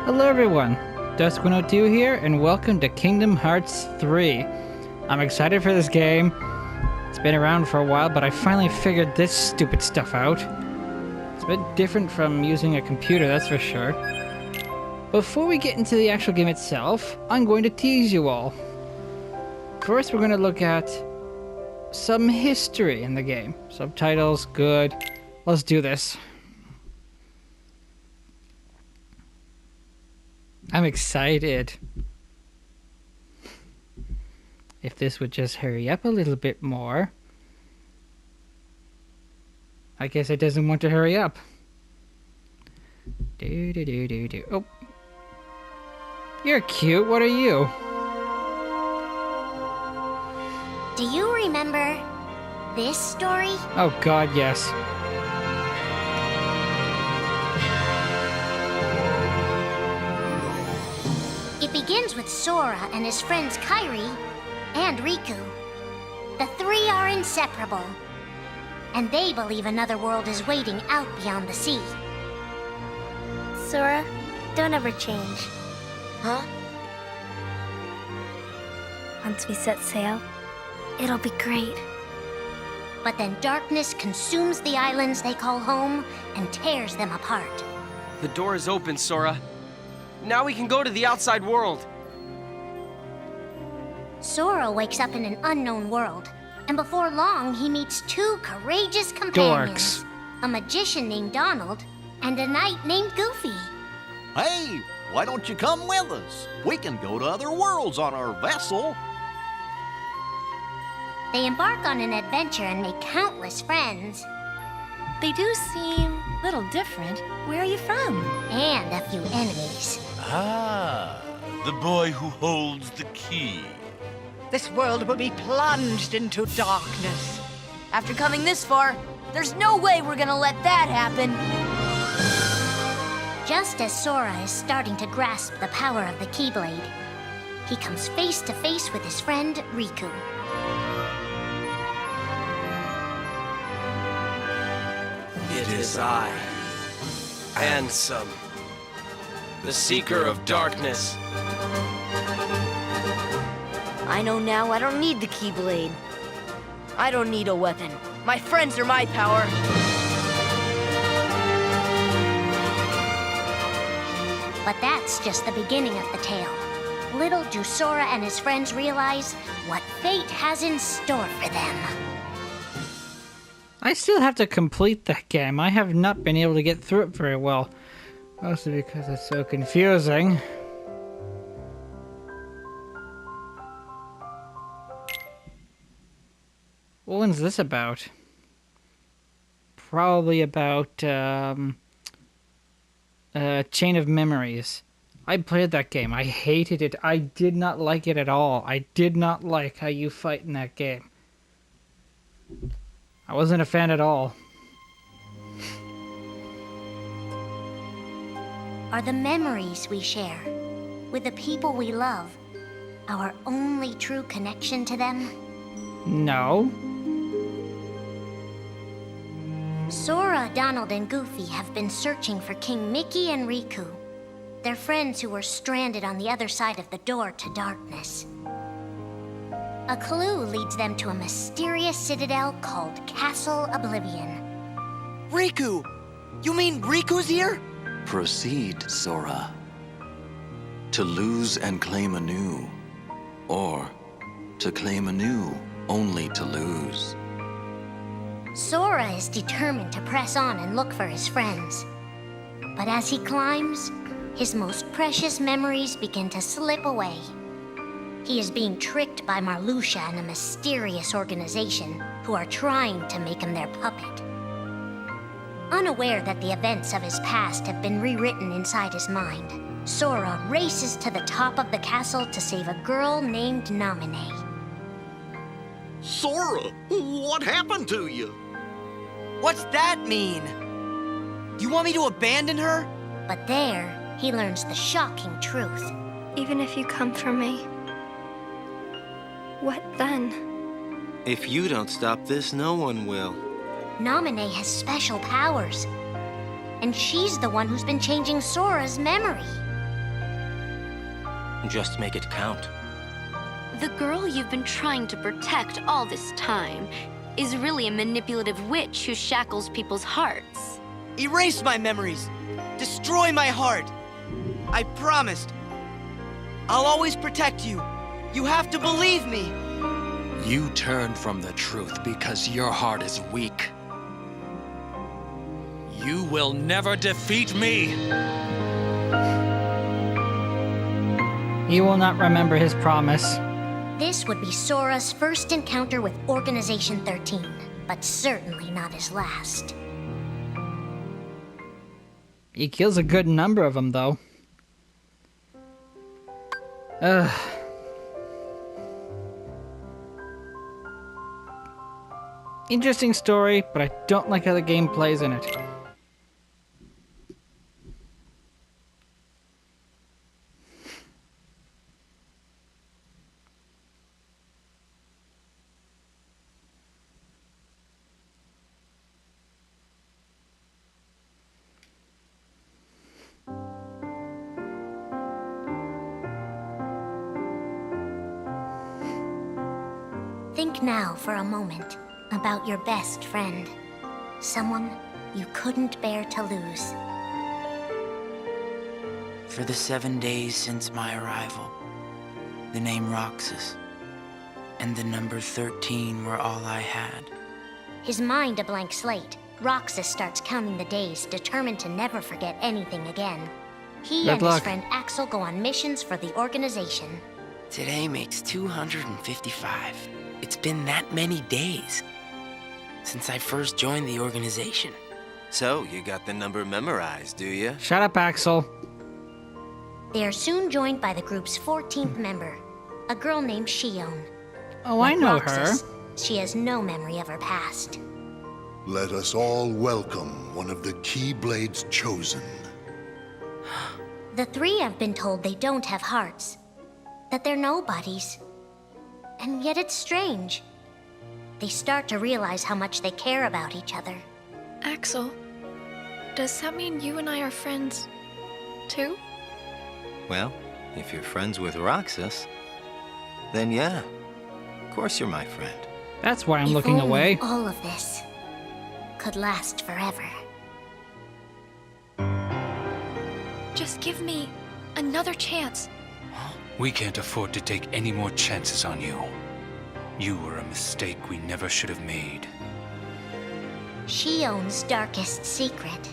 Hello everyone, Dusk102 here, and welcome to Kingdom Hearts 3. I'm excited for this game. It's been around for a while, but I finally figured this stupid stuff out. It's a bit different from using a computer, that's for sure. Before we get into the actual game itself, I'm going to tease you all. First, we're going to look at some history in the game. Subtitles, good. Let's do this. I'm excited. If this would just hurry up a little bit more. I guess it doesn't want to hurry up. Oh. You're cute. What are you? Do you remember this story? Oh god, yes. It begins with Sora and his friends Kairi and Riku. The three are inseparable, and they believe another world is waiting out beyond the sea. Sora, don't ever change. Huh? Once we set sail, it'll be great. But then darkness consumes the islands they call home and tears them apart. The door is open, Sora. Now we can go to the outside world. Sora wakes up in an unknown world, and before long he meets two courageous companions. Dorks. A magician named Donald and a knight named Goofy. Hey, why don't you come with us? We can go to other worlds on our vessel. They embark on an adventure and make countless friends. They do seem a little different. Where are you from? And a few enemies. Ah, the boy who holds the key. This world will be plunged into darkness. After coming this far, there's no way we're gonna let that happen. Just as Sora is starting to grasp the power of the Keyblade, he comes face to face with his friend Riku. It is I, Ansem, the Seeker of Darkness. I know now I don't need the Keyblade. I don't need a weapon. My friends are my power. But that's just the beginning of the tale. Little do Sora and his friends realize what fate has in store for them. I still have to complete that game. I have not been able to get through it very well. Mostly because it's so confusing. What one's this about? Probably about, Chain of Memories. I played that game. I hated it. I did not like it at all. I did not like how you fight in that game. I wasn't a fan at all. Are the memories we share with the people we love our only true connection to them? No. Sora, Donald, and Goofy have been searching for King Mickey and Riku, their friends who were stranded on the other side of the door to darkness. A clue leads them to a mysterious citadel called Castle Oblivion. Riku! You mean Riku's here? Proceed, Sora. To lose and claim anew, or to claim anew only to lose. Sora is determined to press on and look for his friends. But as he climbs, his most precious memories begin to slip away. He is being tricked by Marluxia and a mysterious organization who are trying to make him their puppet. Unaware that the events of his past have been rewritten inside his mind, Sora races to the top of the castle to save a girl named Naminé. Sora, what happened to you? What's that mean? You want me to abandon her? But there, he learns the shocking truth. Even if you come for me, what then? If you don't stop this, no one will. Naminé has special powers, and she's the one who's been changing Sora's memory. Just make it count. The girl you've been trying to protect all this time is really a manipulative witch who shackles people's hearts. Erase my memories. Destroy my heart. I promised. I'll always protect you. You have to believe me. You turned from the truth because your heart is weak. You will never defeat me! He will not remember his promise. This would be Sora's first encounter with Organization 13, but certainly not his last. He kills a good number of them, though. Ugh. Interesting story, but I don't like how the game plays in it. Think now for a moment about your best friend. Someone you couldn't bear to lose. For the 7 days since my arrival, the name Roxas and the number 13 were all I had. His mind a blank slate, Roxas starts counting the days, determined to never forget anything again. He and his friend Axel go on missions for the organization. Today makes 255. It's been that many days since I first joined the organization. So, you got the number memorized, do you? Shut up, Axel. They are soon joined by the group's 14th member, a girl named Shion. Oh, Like I know Roxas, her. She has no memory of her past. Let us all welcome one of the Keyblade's chosen. The three have been told they don't have hearts, that they're nobodies. And yet it's strange. They start to realize how much they care about each other. Axel, does that mean you and I are friends, too? Well, if you're friends with Roxas, then yeah, of course you're my friend. That's why I'm If looking only away. all of this could last forever. Just give me another chance. We can't afford to take any more chances on you. You were a mistake we never should have made. Shion's darkest secret.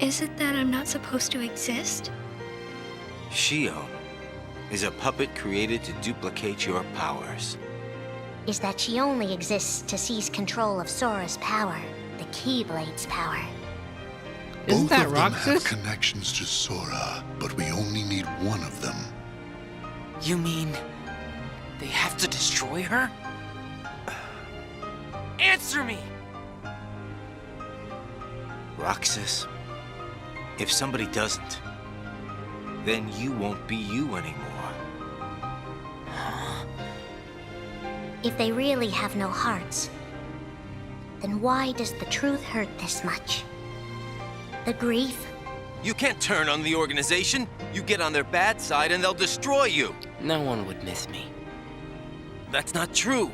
Is it that I'm not supposed to exist? Shion is a puppet created to duplicate your powers. Is that she only exists to seize control of Sora's power, the Keyblade's power. Isn't Both that of them Roxas? have connections to Sora, but we only need one of them. You mean they have to destroy her? Answer me! Roxas, if somebody doesn't, then you won't be you anymore. If they really have no hearts, then why does the truth hurt this much? The grief? You can't turn on the organization. You get on their bad side and they'll destroy you. No one would miss me. That's not true.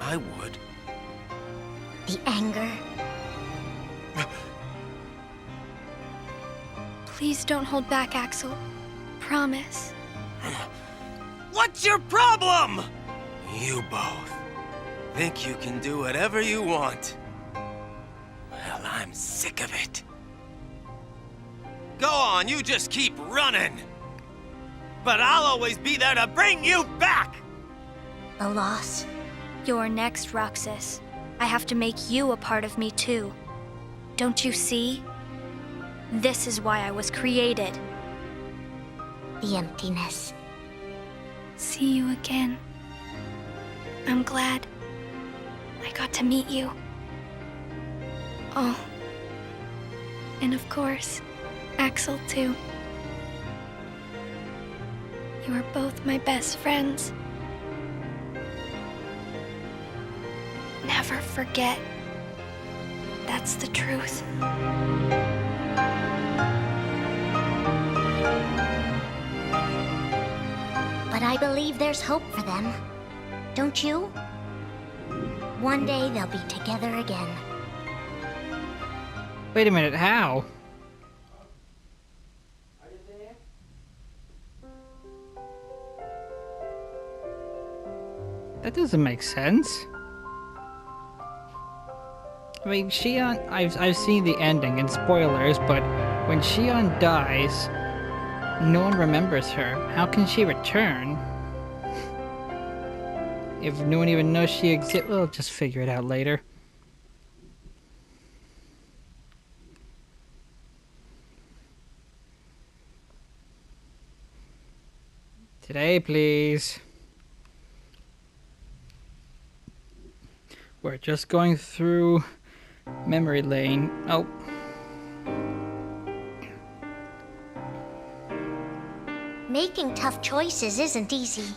I would. The anger? Please don't hold back, Axel. Promise. What's your problem? You both think you can do whatever you want. Well, I'm sick of it. Go on, you just keep running. But I'll always be there to bring you back! The loss? You're next, Roxas. I have to make you a part of me, too. Don't you see? This is why I was created. The emptiness. See you again. I'm glad I got to meet you. Oh. And of course, Axel, too. You are both my best friends. Never forget. That's the truth. believe there's hope for them. Don't you? One day they'll be together again. Wait a minute, how? That doesn't make sense. I mean, Shion, I've seen the ending and spoilers, but when Shion dies, no one remembers her. How can she return? If no one even knows she exists, we'll just figure it out later. Today, please. We're just going through memory lane. Oh. Making tough choices isn't easy,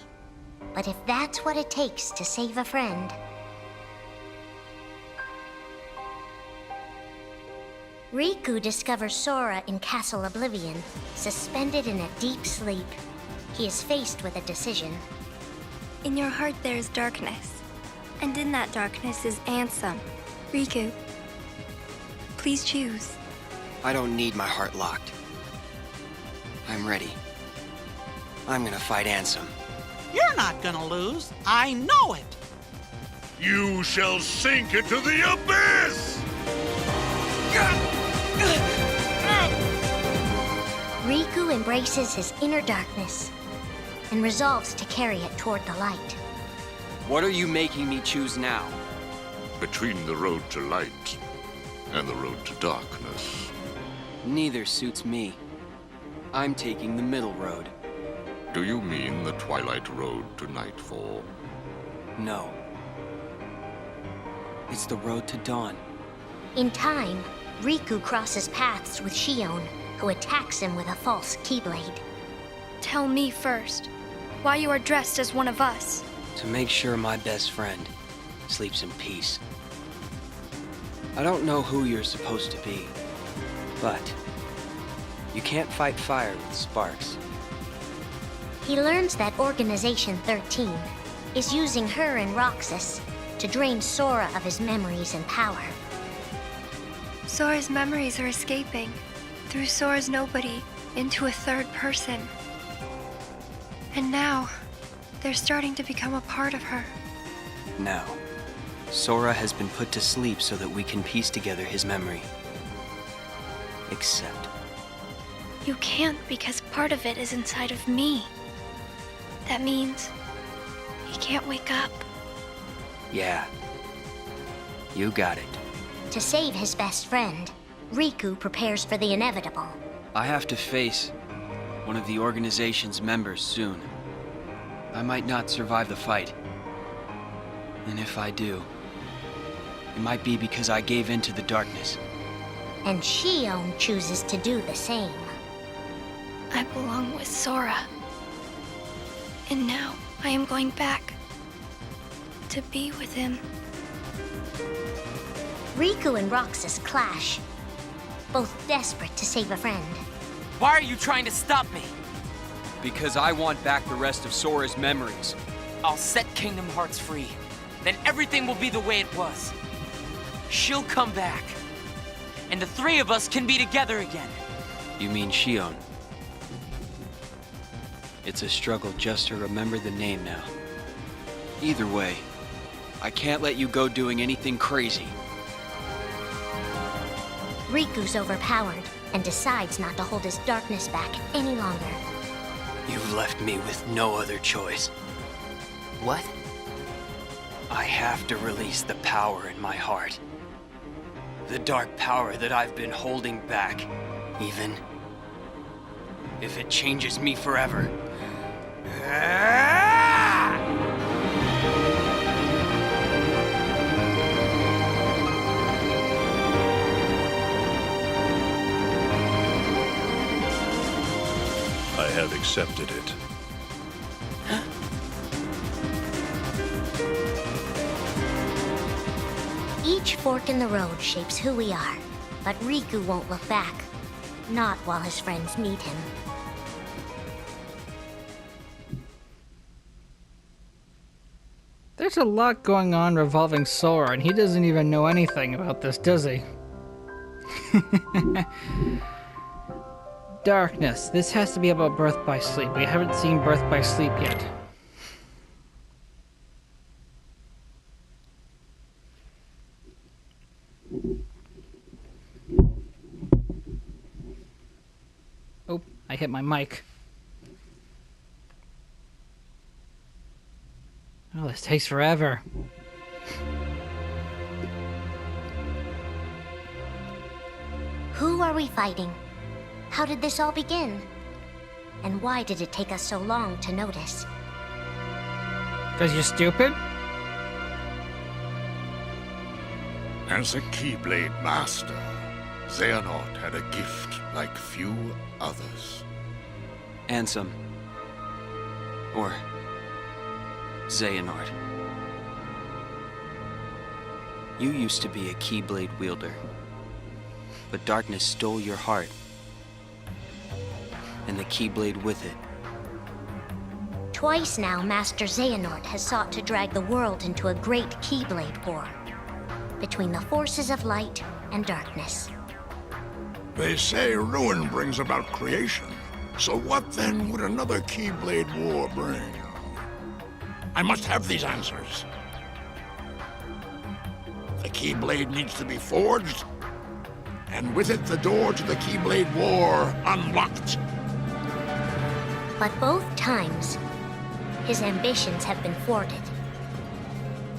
but if that's what it takes to save a friend. Riku discovers Sora in Castle Oblivion, suspended in a deep sleep. He is faced with a decision. In your heart there is darkness, and in that darkness is Ansem. Riku, please choose. I don't need my heart locked. I'm ready. I'm gonna fight Ansem. You're not gonna lose. I know it. You shall sink into the abyss! Riku embraces his inner darkness and resolves to carry it toward the light. What are you making me choose now? Between the road to light and the road to darkness. Neither suits me. I'm taking the middle road. Do you mean the twilight road to nightfall? No. It's the road to dawn. In time, Riku crosses paths with Shion, who attacks him with a false Keyblade. Tell me first, why you are dressed as one of us. To make sure my best friend sleeps in peace. I don't know who you're supposed to be, but you can't fight fire with sparks. He learns that Organization 13 is using her and Roxas to drain Sora of his memories and power. Sora's memories are escaping through Sora's nobody into a third person. And now, they're starting to become a part of her. Now, Sora has been put to sleep so that we can piece together his memory. Except... You can't because part of it is inside of me. That means he can't wake up. Yeah. You got it. To save his best friend, Riku prepares for the inevitable. I have to face one of the organization's members soon. I might not survive the fight. And if I do, it might be because I gave in to the darkness. And Shion chooses to do the same. I belong with Sora. And now I am going back to be with him. Riku and Roxas clash, both desperate to save a friend. Why are you trying to stop me? Because I want back the rest of Sora's memories. I'll set Kingdom Hearts free. Then everything will be the way it was. She'll come back. And the three of us can be together again. You mean Shion? It's a struggle just to remember the name now. Either way, I can't let you go doing anything crazy. Riku's overpowered and decides not to hold his darkness back any longer. You've left me with no other choice. What? I have to release the power in my heart. The dark power that I've been holding back, even if it changes me forever. I have accepted it. Each fork in the road shapes who we are, but Riku won't look back. Not while his friends need him. There's a lot going on revolving Sora, and he doesn't even know anything about this, does he? Darkness. This has to be about Birth by Sleep. We haven't seen Birth by Sleep yet. Oh, I hit my mic. Oh, this takes forever. Who are we fighting? How did this all begin? And why did it take us so long to notice? 'Cause you're stupid? As a Keyblade master, Xehanort had a gift like few others. Ansem. Or Xehanort. You used to be a Keyblade wielder, but darkness stole your heart, and the Keyblade with it. Twice now, Master Xehanort has sought to drag the world into a great Keyblade war between the forces of light and darkness. They say ruin brings about creation. So what then would another Keyblade war bring? I must have these answers. The Keyblade needs to be forged, and with it the door to the Keyblade war unlocked. But both times, his ambitions have been thwarted.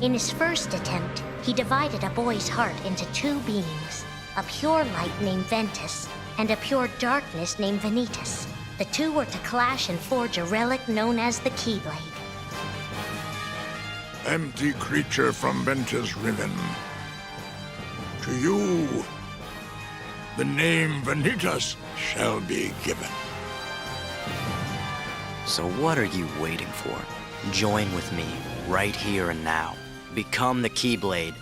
In his first attempt, he divided a boy's heart into two beings, a pure light named Ventus, and a pure darkness named Vanitas. The two were to clash and forge a relic known as the Keyblade. Empty creature from Ventus Riven. To you, the name Vanitas shall be given. So what are you waiting for? Join with me, right here and now. Become the Keyblade.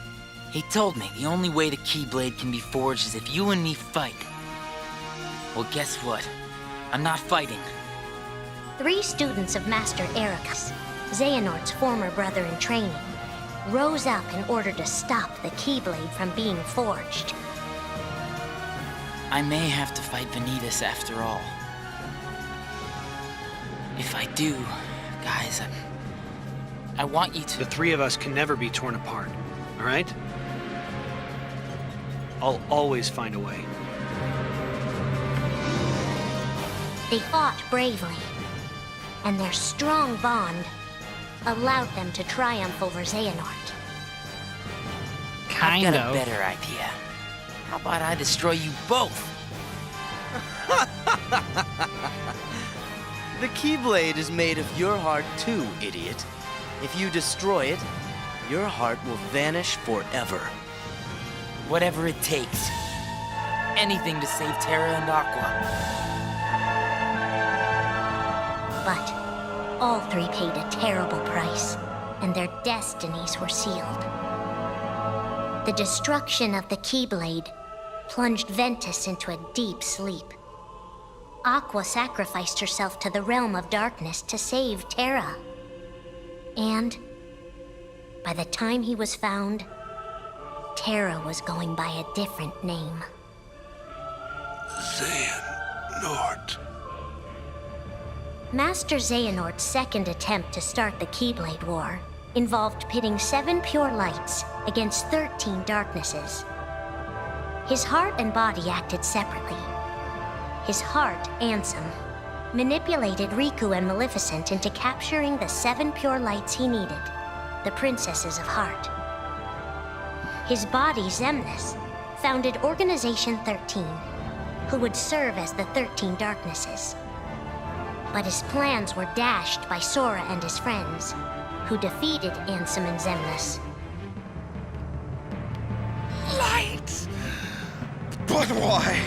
He told me the only way the Keyblade can be forged is if you and me fight. Well, guess what? I'm not fighting. 3 students of Master Ericus, Xehanort's former brother in training, rose up in order to stop the Keyblade from being forged. I may have to fight Vanitas after all. If I do, guys, I want you to... The 3 of us can never be torn apart, all right? I'll always find a way. They fought bravely, and their strong bond allowed them to triumph over Xehanort. I've got a better idea. How about I destroy you both? The Keyblade is made of your heart too, idiot. If you destroy it, your heart will vanish forever. Whatever it takes. Anything to save Terra and Aqua. But all 3 paid a terrible price, and their destinies were sealed. The destruction of the Keyblade plunged Ventus into a deep sleep. Aqua sacrificed herself to the realm of darkness to save Terra. And by the time he was found, Terra was going by a different name. Xehanort. Master Xehanort's second attempt to start the Keyblade War involved pitting 7 pure lights against 13 darknesses. His heart and body acted separately. His heart, Ansem, manipulated Riku and Maleficent into capturing the 7 pure lights he needed, the Princesses of Heart. His body, Xemnas, founded Organization 13, who would serve as the 13 darknesses. But his plans were dashed by Sora and his friends, who defeated Ansem and Xemnas. Light! But why?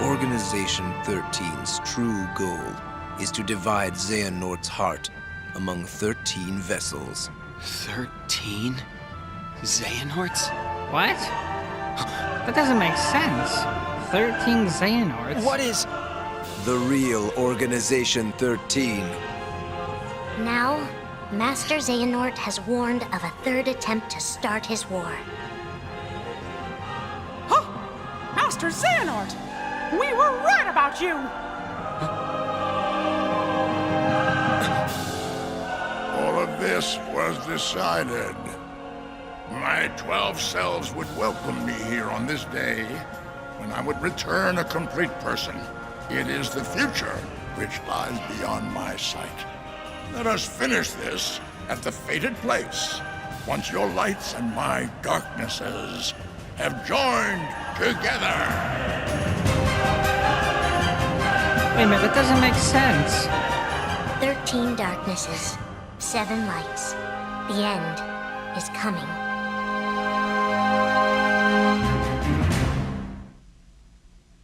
Organization 13's true goal is to divide Xehanort's heart among 13 vessels. 13? Xehanorts? What? That doesn't make sense. 13 Xehanorts? What is... The real Organization 13. Now, Master Xehanort has warned of a third attempt to start his war. Huh? Master Xehanort! We were right about you! All of this was decided. My 12 selves would welcome me here on this day, when I would return a complete person. It is the future which lies beyond my sight. Let us finish this at the fated place, once your lights and my darknesses have joined together. Wait a minute, that doesn't make sense. 13 darknesses, 7 lights. The end is coming.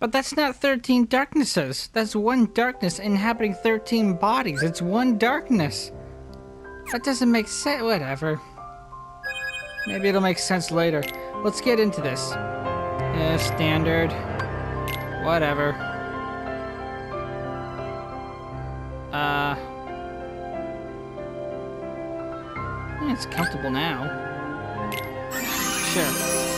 But that's not 13 darknesses. That's one darkness inhabiting 13 bodies. It's one darkness. That doesn't make sense. Whatever. Maybe it'll make sense later. Let's get into this. Standard. Whatever. It's comfortable now. Sure.